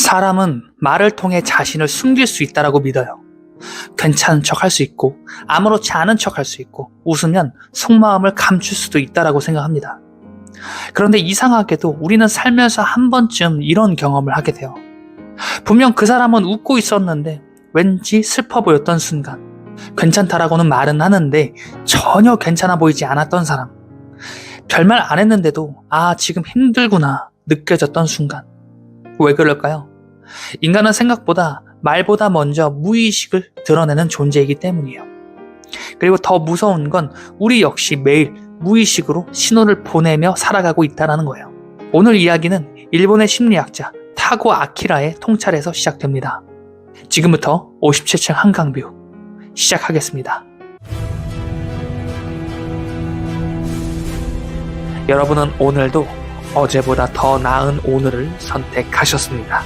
사람은 말을 통해 자신을 숨길 수 있다고 믿어요. 괜찮은 척 할 수 있고 아무렇지 않은 척 할 수 있고 웃으면 속마음을 감출 수도 있다고 생각합니다. 그런데 이상하게도 우리는 살면서 한 번쯤 이런 경험을 하게 돼요. 분명 그 사람은 웃고 있었는데 왠지 슬퍼 보였던 순간, 괜찮다라고는 말은 하는데 전혀 괜찮아 보이지 않았던 사람, 별말 안 했는데도 지금 힘들구나 느껴졌던 순간. 왜 그럴까요? 인간은 생각보다 말보다 먼저 무의식을 드러내는 존재이기 때문이에요. 그리고 더 무서운 건 우리 역시 매일 무의식으로 신호를 보내며 살아가고 있다는 거예요. 오늘 이야기는 일본의 심리학자 타고 아키라의 통찰에서 시작됩니다. 지금부터 57층 한강뷰 시작하겠습니다. 여러분은 오늘도 어제보다 더 나은 오늘을 선택하셨습니다.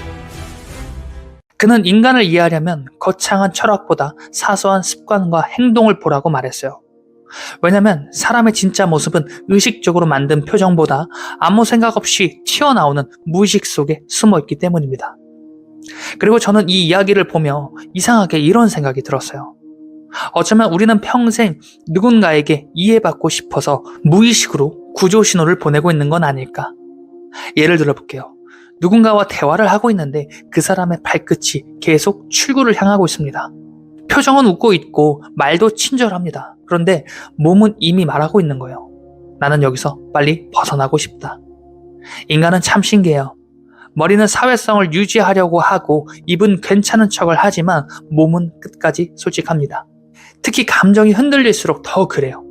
그는 인간을 이해하려면 거창한 철학보다 사소한 습관과 행동을 보라고 말했어요. 왜냐면 사람의 진짜 모습은 의식적으로 만든 표정보다 아무 생각 없이 튀어나오는 무의식 속에 숨어있기 때문입니다. 그리고 저는 이 이야기를 보며 이상하게 이런 생각이 들었어요. 어쩌면 우리는 평생 누군가에게 이해받고 싶어서 무의식으로 구조 신호를 보내고 있는 건 아닐까? 예를 들어 볼게요. 누군가와 대화를 하고 있는데 그 사람의 발끝이 계속 출구를 향하고 있습니다. 표정은 웃고 있고 말도 친절합니다. 그런데 몸은 이미 말하고 있는 거예요. 나는 여기서 빨리 벗어나고 싶다. 인간은 참 신기해요. 머리는 사회성을 유지하려고 하고 입은 괜찮은 척을 하지만 몸은 끝까지 솔직합니다. 특히 감정이 흔들릴수록 더 그래요.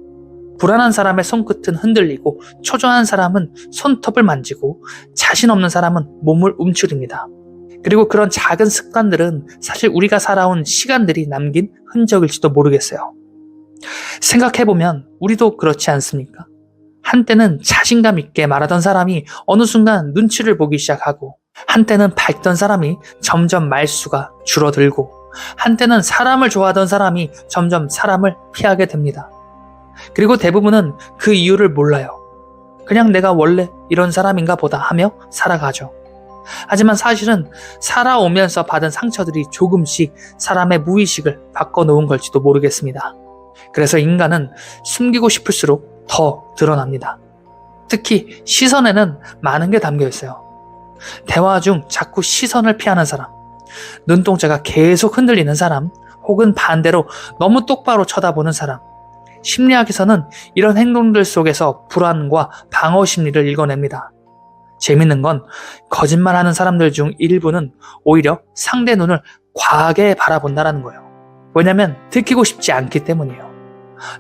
불안한 사람의 손끝은 흔들리고 초조한 사람은 손톱을 만지고 자신 없는 사람은 몸을 움츠립니다. 그리고 그런 작은 습관들은 사실 우리가 살아온 시간들이 남긴 흔적일지도 모르겠어요. 생각해보면 우리도 그렇지 않습니까? 한때는 자신감 있게 말하던 사람이 어느 순간 눈치를 보기 시작하고, 한때는 밝던 사람이 점점 말수가 줄어들고, 한때는 사람을 좋아하던 사람이 점점 사람을 피하게 됩니다. 그리고 대부분은 그 이유를 몰라요. 그냥 내가 원래 이런 사람인가 보다 하며 살아가죠. 하지만 사실은 살아오면서 받은 상처들이 조금씩 사람의 무의식을 바꿔놓은 걸지도 모르겠습니다. 그래서 인간은 숨기고 싶을수록 더 드러납니다. 특히 시선에는 많은 게 담겨 있어요. 대화 중 자꾸 시선을 피하는 사람, 눈동자가 계속 흔들리는 사람, 혹은 반대로 너무 똑바로 쳐다보는 사람. 심리학에서는 이런 행동들 속에서 불안과 방어 심리를 읽어냅니다. 재밌는 건 거짓말하는 사람들 중 일부는 오히려 상대 눈을 과하게 바라본다는 거예요. 왜냐면 들키고 싶지 않기 때문이에요.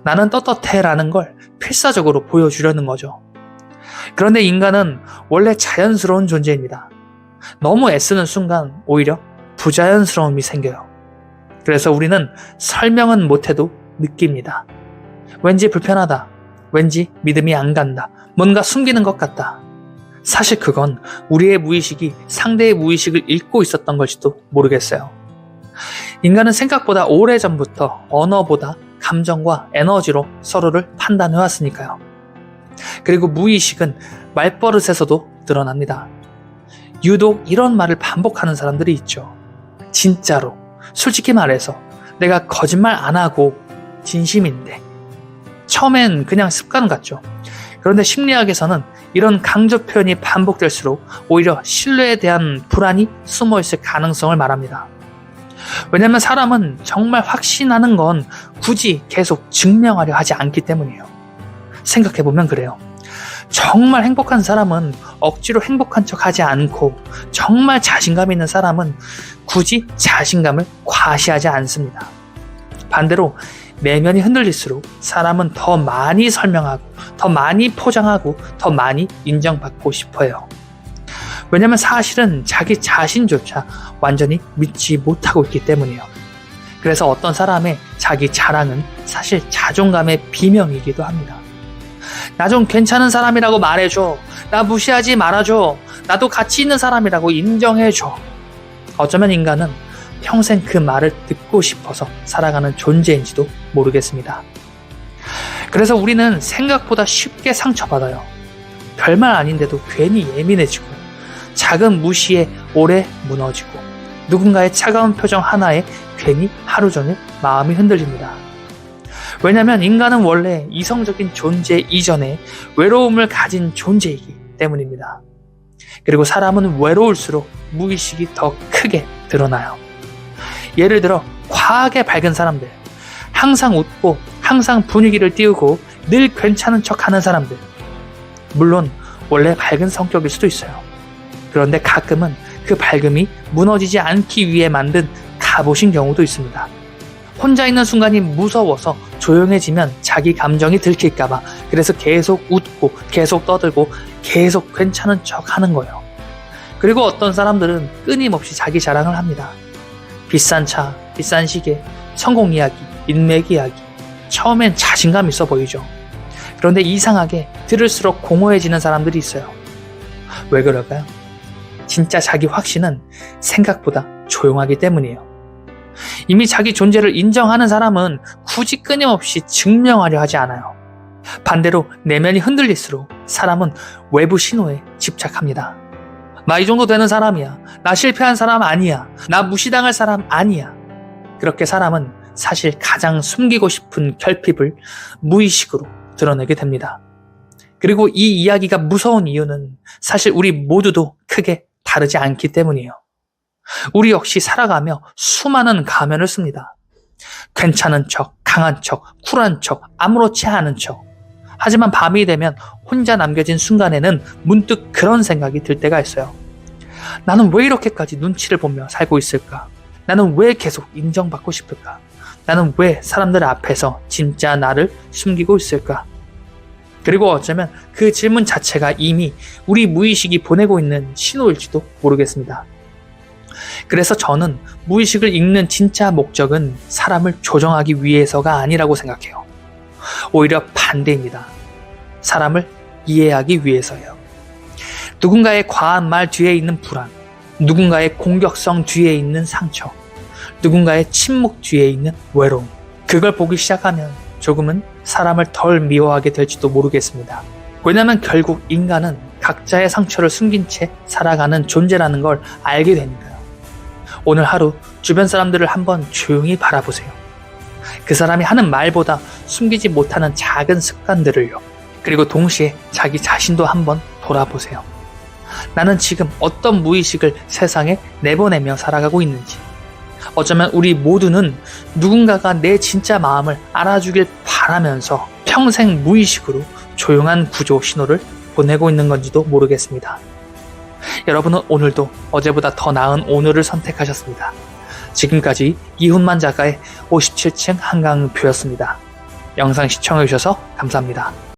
나는 떳떳해라는 걸 필사적으로 보여주려는 거죠. 그런데 인간은 원래 자연스러운 존재입니다. 너무 애쓰는 순간 오히려 부자연스러움이 생겨요. 그래서 우리는 설명은 못해도 느낍니다. 왠지 불편하다. 왠지 믿음이 안 간다. 뭔가 숨기는 것 같다. 사실 그건 우리의 무의식이 상대의 무의식을 읽고 있었던 걸지도 모르겠어요. 인간은 생각보다 오래전부터 언어보다 감정과 에너지로 서로를 판단해왔으니까요. 그리고 무의식은 말버릇에서도 드러납니다. 유독 이런 말을 반복하는 사람들이 있죠. 진짜로, 솔직히 말해서 내가 거짓말 안 하고 진심인데. 처음엔 그냥 습관 같죠. 그런데 심리학에서는 이런 강조 표현이 반복될수록 오히려 신뢰에 대한 불안이 숨어있을 가능성을 말합니다. 왜냐하면 사람은 정말 확신하는 건 굳이 계속 증명하려 하지 않기 때문이에요. 생각해보면 그래요. 정말 행복한 사람은 억지로 행복한 척 하지 않고, 정말 자신감 있는 사람은 굳이 자신감을 과시하지 않습니다. 반대로 내면이 흔들릴수록 사람은 더 많이 설명하고, 더 많이 포장하고, 더 많이 인정받고 싶어요. 왜냐면 사실은 자기 자신조차 완전히 믿지 못하고 있기 때문이에요. 그래서 어떤 사람의 자기 자랑은 사실 자존감의 비명이기도 합니다. 나 좀 괜찮은 사람이라고 말해줘. 나 무시하지 말아줘. 나도 가치 있는 사람이라고 인정해줘. 어쩌면 인간은 평생 그 말을 듣고 싶어서 살아가는 존재인지도 모르겠습니다. 그래서 우리는 생각보다 쉽게 상처받아요. 별말 아닌데도 괜히 예민해지고, 작은 무시에 오래 무너지고 누군가의 차가운 표정 하나에 괜히 하루 종일 마음이 흔들립니다. 왜냐하면 인간은 원래 이성적인 존재 이전에 외로움을 가진 존재이기 때문입니다. 그리고 사람은 외로울수록 무의식이 더 크게 드러나요. 예를 들어 과하게 밝은 사람들, 항상 웃고 항상 분위기를 띄우고 늘 괜찮은 척하는 사람들. 물론 원래 밝은 성격일 수도 있어요. 그런데 가끔은 그 밝음이 무너지지 않기 위해 만든 갑옷인 경우도 있습니다. 혼자 있는 순간이 무서워서 조용해지면 자기 감정이 들킬까봐 그래서 계속 웃고 계속 떠들고 계속 괜찮은 척 하는 거예요. 그리고 어떤 사람들은 끊임없이 자기 자랑을 합니다. 비싼 차, 비싼 시계, 성공 이야기, 인맥 이야기. 처음엔 자신감 있어 보이죠. 그런데 이상하게 들을수록 공허해지는 사람들이 있어요. 왜 그럴까요? 진짜 자기 확신은 생각보다 조용하기 때문이에요. 이미 자기 존재를 인정하는 사람은 굳이 끊임없이 증명하려 하지 않아요. 반대로 내면이 흔들릴수록 사람은 외부 신호에 집착합니다. 나 이 정도 되는 사람이야. 나 실패한 사람 아니야. 나 무시당할 사람 아니야. 그렇게 사람은 사실 가장 숨기고 싶은 결핍을 무의식으로 드러내게 됩니다. 그리고 이 이야기가 무서운 이유는 사실 우리 모두도 크게 다르지 않기 때문이에요. 우리 역시 살아가며 수많은 가면을 씁니다. 괜찮은 척, 강한 척, 쿨한 척, 아무렇지 않은 척. 하지만 밤이 되면 혼자 남겨진 순간에는 문득 그런 생각이 들 때가 있어요. 나는 왜 이렇게까지 눈치를 보며 살고 있을까? 나는 왜 계속 인정받고 싶을까? 나는 왜 사람들 앞에서 진짜 나를 숨기고 있을까? 그리고 어쩌면 그 질문 자체가 이미 우리 무의식이 보내고 있는 신호일지도 모르겠습니다. 그래서 저는 무의식을 읽는 진짜 목적은 사람을 조정하기 위해서가 아니라고 생각해요. 오히려 반대입니다. 사람을 이해하기 위해서예요. 누군가의 과한 말 뒤에 있는 불안, 누군가의 공격성 뒤에 있는 상처, 누군가의 침묵 뒤에 있는 외로움. 그걸 보기 시작하면 조금은 사람을 덜 미워하게 될지도 모르겠습니다. 왜냐하면 결국 인간은 각자의 상처를 숨긴 채 살아가는 존재라는 걸 알게 되니까요. 오늘 하루 주변 사람들을 한번 조용히 바라보세요. 그 사람이 하는 말보다 숨기지 못하는 작은 습관들을요. 그리고 동시에 자기 자신도 한번 돌아보세요. 나는 지금 어떤 무의식을 세상에 내보내며 살아가고 있는지. 어쩌면 우리 모두는 누군가가 내 진짜 마음을 알아주길 바라면서 평생 무의식으로 조용한 구조 신호를 보내고 있는 건지도 모르겠습니다. 여러분은 오늘도 어제보다 더 나은 오늘을 선택하셨습니다. 지금까지 이훈만 작가의 57층 한강뷰였습니다. 영상 시청해주셔서 감사합니다.